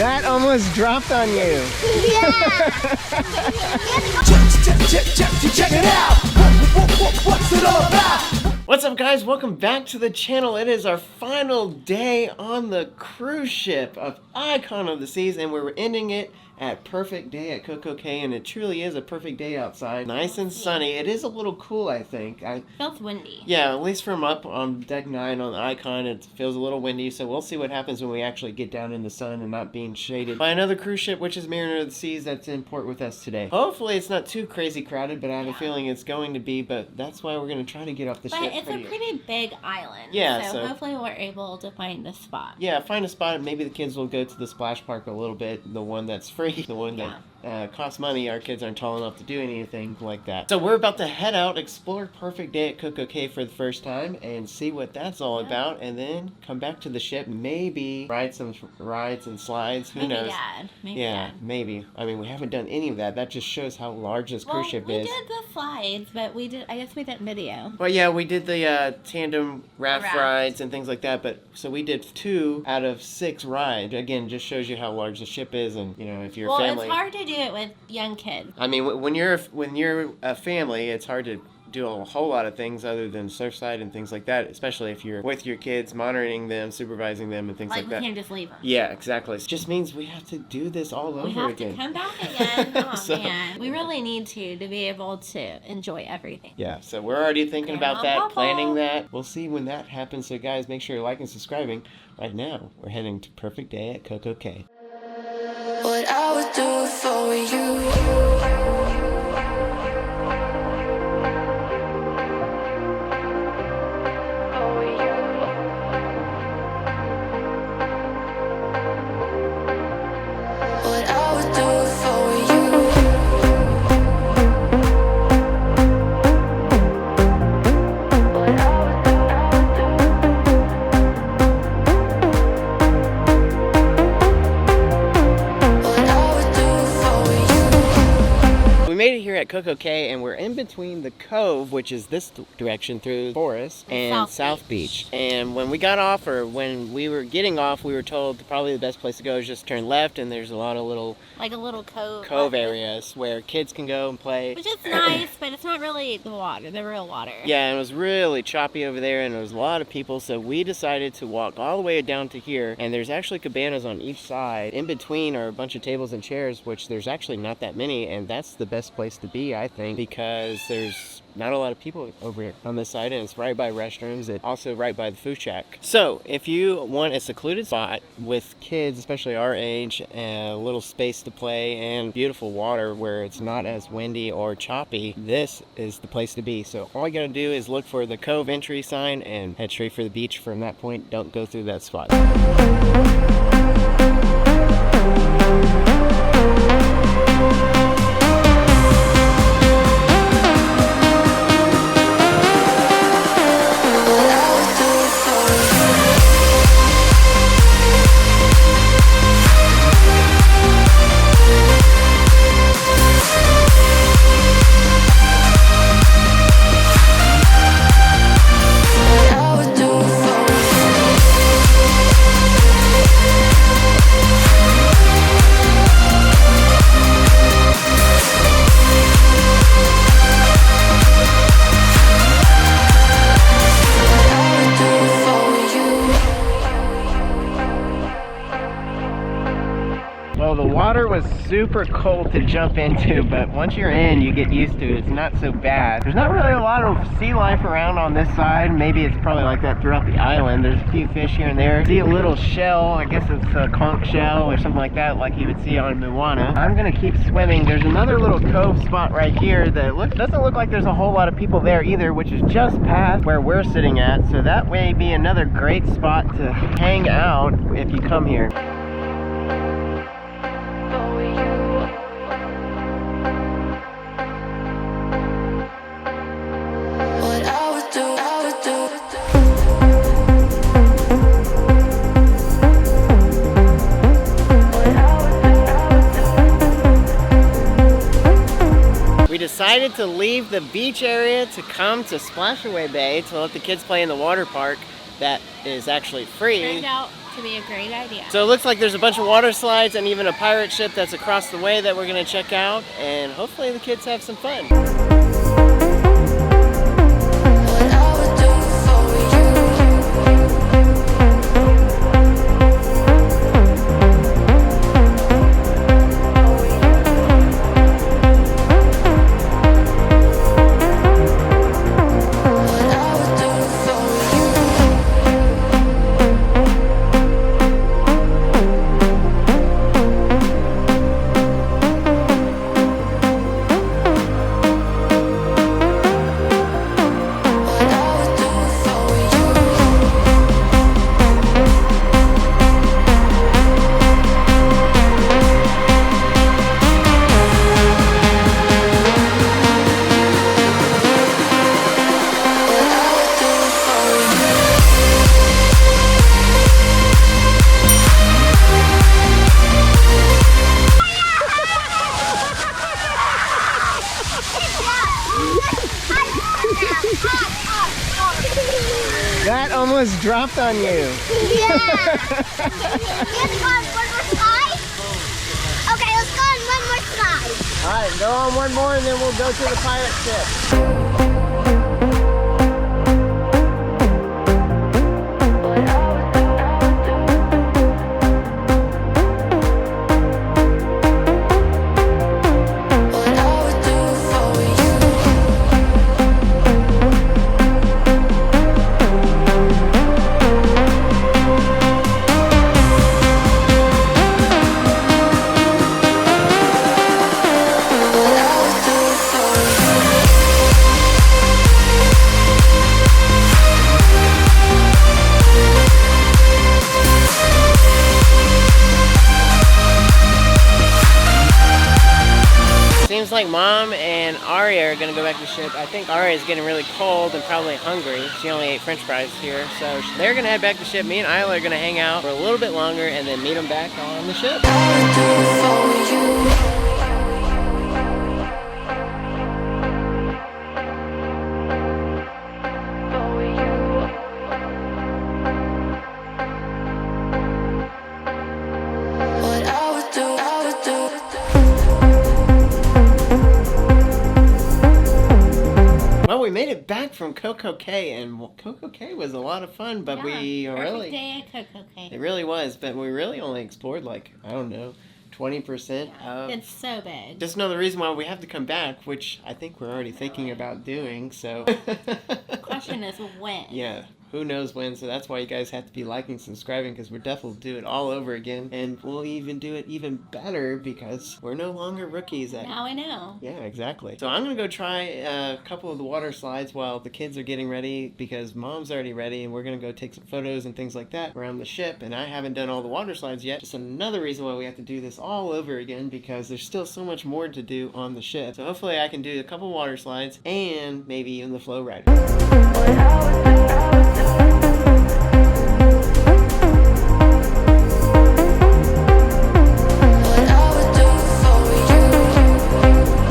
That almost dropped on you. Yeah. Check it out. What's it all about? What's up, guys? Welcome back to the channel. It is our final day on the cruise ship of Icon of the Seas, and we're ending it at perfect day at Cococay, and it truly is a perfect day outside. Nice and sunny. It is a little cool, I think. Feels windy. Yeah, at least from up on deck 9 on the Icon, it feels a little windy, so we'll see what happens when we actually get down in the sun and not being shaded by another cruise ship, which is Mariner of the Seas, that's in port with us today. Hopefully it's not too crazy crowded, but I have a feeling it's going to be, but that's why we're going to try to get off the ship. But it's a pretty big island, yeah, so hopefully we're able to find a spot. Yeah, find a spot. Maybe the kids will go to the splash park a little bit, the one that's free, the one that costs money. Our kids aren't tall enough to do anything like that. So we're about to head out, explore Perfect Day at Cococay for the first time, and see what that's all about, and then come back to the ship, maybe ride some rides and slides. Who knows? Maybe Dad. Maybe. I mean, we haven't done any of that. That just shows how large this cruise ship is. We did the slides, but I guess we didn't video. Well, yeah, we did the tandem raft rides and things like that, but so we did 2 out of 6 rides. Again, just shows you how large the ship is, and you know, if you're a family. Well, it's hard to do it with young kids. I mean, when you're a family, it's hard to do a whole lot of things other than surfside and things like that, especially if you're with your kids, monitoring them, supervising them, and things like that. We can't just leave them. Yeah, exactly. It just means we have to do this all over again. We have to come back again. Oh, man. We really need to be able to enjoy everything. Yeah, so we're already thinking about that, planning that. We'll see when that happens. So guys, make sure you're liking and subscribing. Right now, we're heading to Perfect Day at Cococay. What I would do for you. At Cococay, and we're in between the cove, which is this direction through forest, and South Beach. And when we got off, or when we were getting off, we were told probably the best place to go is just turn left, and there's a lot of little cove areas where kids can go and play, which is nice, but it's not really the real water. Yeah, and it was really choppy over there, and there was a lot of people, so we decided to walk all the way down to here, and there's actually cabanas on each side. In between are a bunch of tables and chairs, which there's actually not that many, and that's the best place to be, I think, because there's not a lot of people over here on this side, and it's right by restrooms. It's also right by the food shack. So if you want a secluded spot with kids, especially our age, a little space to play and beautiful water where it's not as windy or choppy, this is the place to be. So all you gotta do is look for the cove entry sign and head straight for the beach. From that point, don't go through that spot. Well, the water was super cold to jump into, but once you're in, you get used to it. It's not so bad. There's not really a lot of sea life around on this side. Maybe it's probably like that throughout the island. There's a few fish here and there. See a little shell, I guess it's a conch shell or something like that, like you would see on Moana. I'm gonna keep swimming. There's another little cove spot right here that doesn't look like there's a whole lot of people there either, which is just past where we're sitting at. So that may be another great spot to hang out if you come here. decided to leave the beach area to come to SPLASHAWay Bay to let the kids play in the water park that is actually free. to be a great idea. So it looks like there's a bunch of water slides and even a pirate ship that's across the way that we're going to check out, and hopefully the kids have some fun. What I would do for you. What I would do for you. What I would do for you. What I would do for you. That almost dropped on you. Yeah. Let's go on one more slide. Okay, let's go on one more slide. All right, go on one more and then we'll go to the pirate ship. What I would do for you. What I would do for you. Seems like Mom and Aria are gonna go back to the ship. I think Aria is getting really cold and probably hungry. She only ate French fries here, so they're gonna head back to the ship. Me and Isla are gonna hang out for a little bit longer and then meet them back on the ship. I would do for you. What I would do, I would do. Well, we made it back from Cococay, and Cococay was a lot of fun, but we Perfect really, day at Cococay. it really was, but we really only explored like, I don't know, 20% of... It's so big. Just know the reason why we have to come back, which I think we're already thinking about doing, so... Question is when. Yeah, who knows when, so that's why you guys have to be liking, subscribing, because we're definitely do it all over again, and we'll even do it even better because we're no longer rookies at... Now I know. Yeah, exactly. So I'm gonna go try a couple of the water slides while the kids are getting ready because Mom's already ready, and we're gonna go take some photos and things like that around the ship, and I haven't done all the water slides yet. Just another reason why we have to do this all over again because there's still so much more to do on the ship. So hopefully I can do a couple water slides and maybe even the flow rider. What I would do for you. What I would do for you. What I would do for you.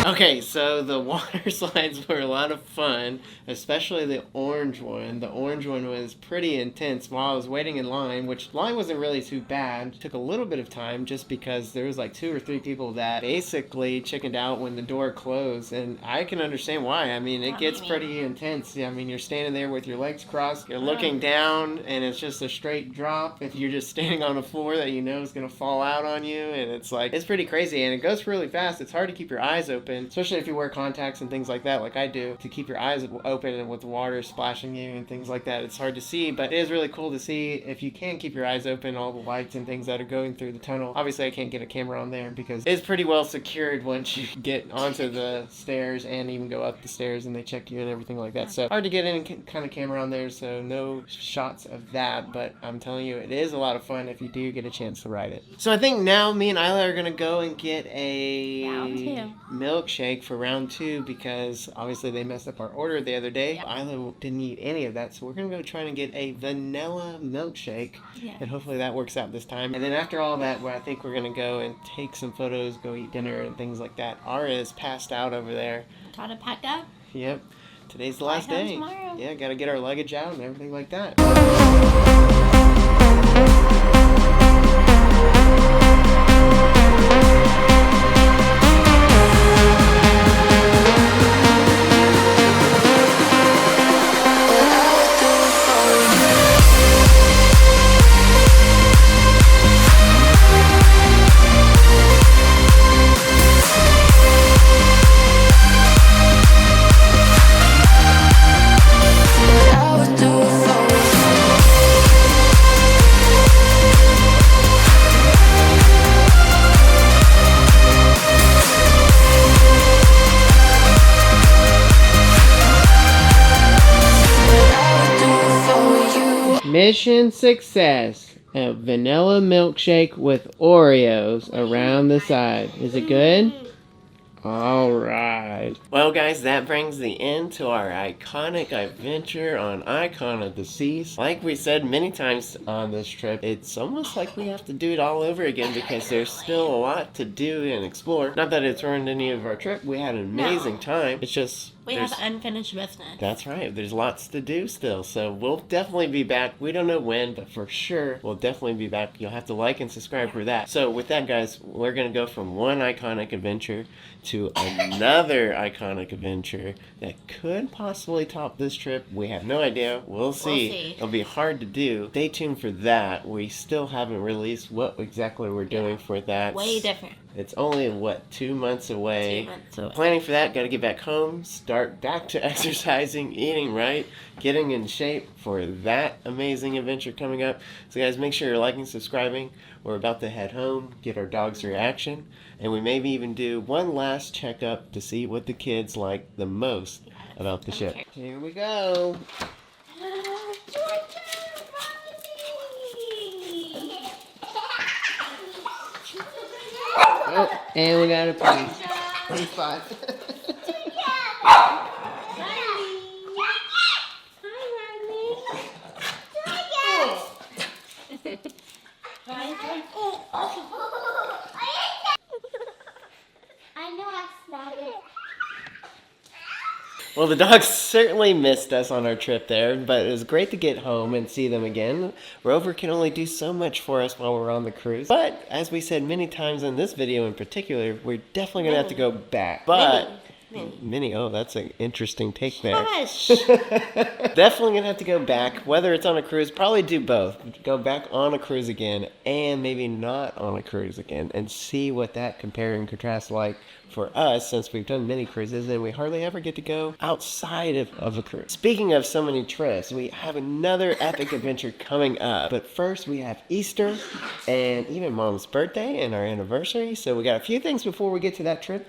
Okay, so the water slides were a lot of fun, especially the orange one. The orange one was pretty intense while I was waiting in line, which line wasn't really too bad. It took a little bit of time just because there was like 2 or 3 people that basically chickened out when the door closed, and I can understand why. I mean, it gets pretty intense. I mean, you're standing there with your legs crossed, you're looking down, and it's just a straight drop. If you're just standing on a floor that you know is going to fall out on you, and it's like, it's pretty crazy, and it goes really fast. It's hard to keep your eyes open, especially especially if you wear contacts and things like that, like I do, to keep your eyes open and with water splashing you and things like that. It's hard to see, but it is really cool to see if you can keep your eyes open, all the lights and things that are going through the tunnel. Obviously, I can't get a camera on there because it's pretty well secured once you get onto the stairs and even go up the stairs, and they check you and everything like that. So hard to get any kind of camera on there, so no shots of that, but I'm telling you, it is a lot of fun if you do get a chance to ride it. So I think now me and Isla are gonna go and get a milkshake for round 2 because obviously they messed up our order the other day. Isla didn't eat any of that, so we're gonna go try and get a vanilla milkshake, and hopefully that works out this time. And then after all that, I think we're gonna go and take some photos, go eat dinner and things like that. Ara is passed out over there. Got to pack up. Yep. Today's the last day. Tomorrow. Yeah, gotta get our luggage out and everything like that. Mission success. A vanilla milkshake with Oreos around the side. Is it good? Alright. Well guys, that brings the end to our iconic adventure on Icon of the Seas. Like we said many times on this trip, it's almost like we have to do it all over again because there's still a lot to do and explore. Not that it's ruined any of our trip. We had an amazing time. It's just... We have unfinished business. That's right. There's lots to do still. So we'll definitely be back. We don't know when, but for sure, we'll definitely be back. You'll have to like and subscribe for that. So with that, guys, we're going to go from one iconic adventure to another iconic adventure that could possibly top this trip. We have no idea. We'll see. It'll be hard to do. Stay tuned for that. We still haven't released what exactly we're doing for that. Way different. It's only, 2 months away. 2 months away. Planning for that, got to get back home, start back to exercising, eating right, getting in shape for that amazing adventure coming up. So guys, make sure you're liking, subscribing. We're about to head home, get our dog's reaction, and we maybe even do one last checkup to see what the kids like the most about the ship. Here we go. Oh, and we got a piece. Piece 5. I know I smelled it. Well, the dogs certainly missed us on our trip there, but it was great to get home and see them again. Rover can only do so much for us while we're on the cruise. But, as we said many times in this video in particular, we're definitely going to have to go back. But... Mini, oh, that's an interesting take there. Definitely gonna have to go back, whether it's on a cruise, probably do both. Go back on a cruise again, and maybe not on a cruise again, and see what that compare and contrast like for us, since we've done many cruises, and we hardly ever get to go outside of a cruise. Speaking of so many trips, we have another epic adventure coming up. But first, we have Easter, and even Mom's birthday, and our anniversary, so we got a few things before we get to that trip.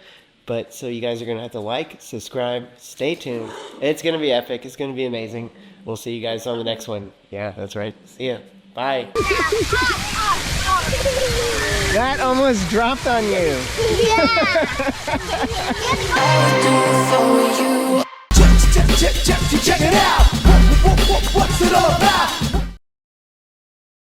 But so you guys are going to have to like, subscribe, stay tuned. It's going to be epic. It's going to be amazing. We'll see you guys on the next one. Yeah, that's right. See ya. Bye. That almost dropped on you. Check it out. What's